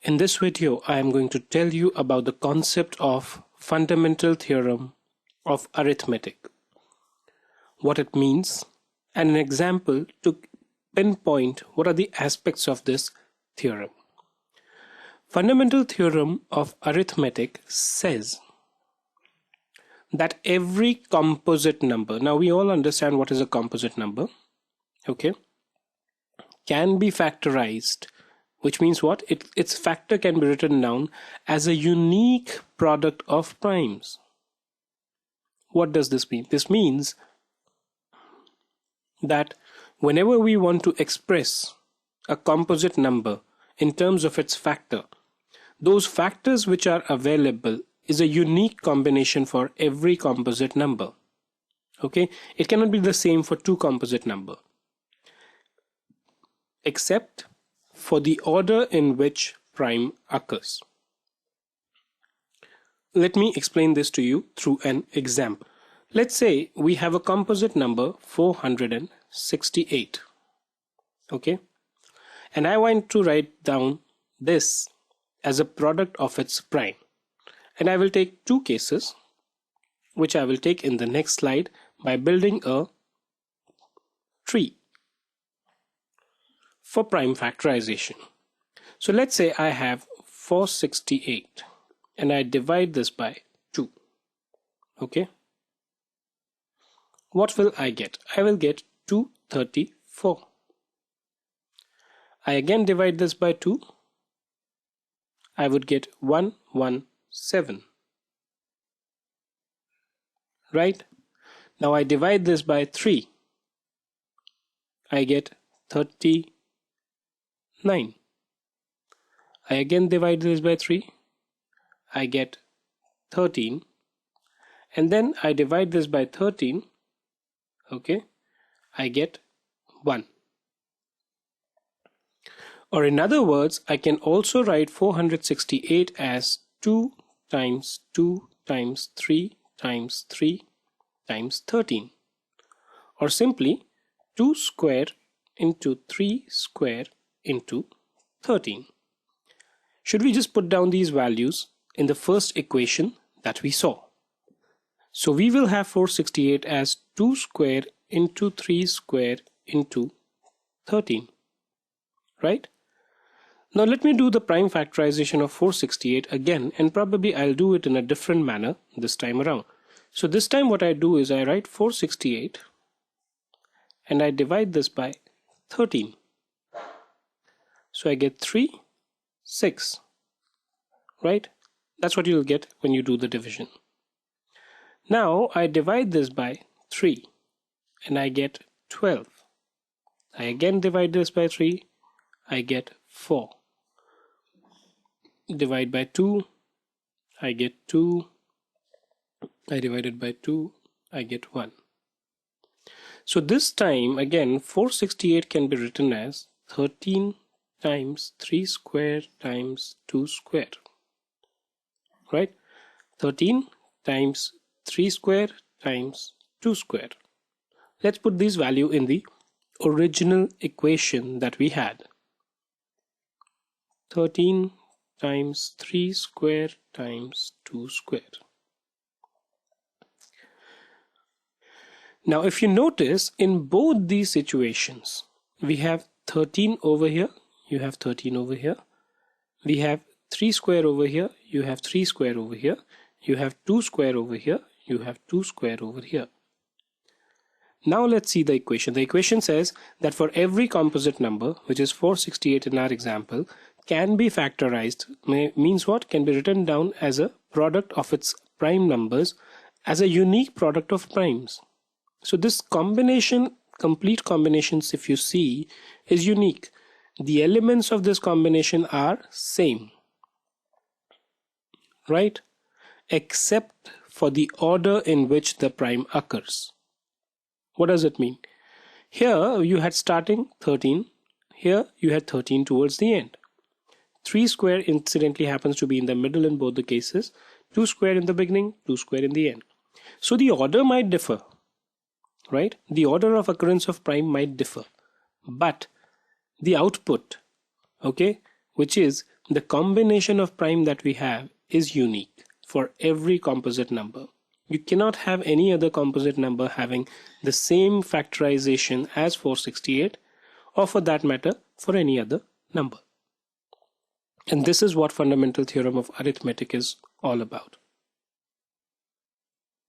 In this video, I am going to tell you about the concept of fundamental theorem of arithmetic, what it means, and an example to pinpoint what are the aspects of this theorem. Fundamental theorem of arithmetic says that every composite number, now we all understand what is a composite number, okay, can be factorized, which means what? Its factor can be written down as a unique product of primes. What does this mean? This means that whenever we want to express a composite number in terms of its factor, those factors which are available is a unique combination for every composite number. Okay, it cannot be the same for two composite number, except for the order in which prime occurs. Let me explain this to you through an example. Let's say we have a composite number 468. Okay, and I want to write down this as a product of its prime. And I will take two cases, which I will take in the next slide by building a tree for prime factorization. So let's say I have 468 and I divide this by 2. Okay. What will I get? I will get 234. I again divide this by 2. I would get 117. Right? Now I divide this by 3. I get 39. I again divide this by 3. I get 13. And then I divide this by 13. Okay. I get 1. Or in other words, I can also write 468 as 2 times 2 times 3 times 3 times 13. Or simply 2 square into 3 square into 13. Should we just put down these values in the first equation that we saw? So we will have 468 as 2 square into 3 square into 13. Right? Now let me do the prime factorization of 468 again, and probably I'll do it in a different manner this time around. So this time what I do is I write 468 and I divide this by 13. So I get 3, 6. Right? That's what you'll get when you do the division. Now I divide this by 3 and I get 12. I again divide this by 3. I get 4. Divide by 2. I get 2. I divide it by 2. I get 1. So this time again 468 can be written as 13 times 3 square times 2 square. Right? 13 times 3 square times 2 square. Let's put this value in the original equation that we had. 13 times 3 square times 2 square. Now if you notice, in both these situations we have 13 over here, you have 13 over here, we have 3 square over here, you have 3 square over here, you have 2 square over here, you have 2 square over here. Now let's see the equation. The equation says that for every composite number, which is 468 in our example, can be factorized, means what? Can be written down as a product of its prime numbers as a unique product of primes. So this combination, complete combinations, if you see, is unique. The elements of this combination are same, right? Except for the order in which the prime occurs. What does it mean? Here you had starting 13. Here you had 13 towards the end. 3 square incidentally happens to be in the middle in both the cases. 2 square in the beginning, 2 square in the end. So the order might differ, right? The order of occurrence of prime might differ, but the output, okay, which is the combination of prime that we have is unique for every composite number. You cannot have any other composite number having the same factorization as 468, or for that matter for any other number. And this is what fundamental theorem of arithmetic is all about.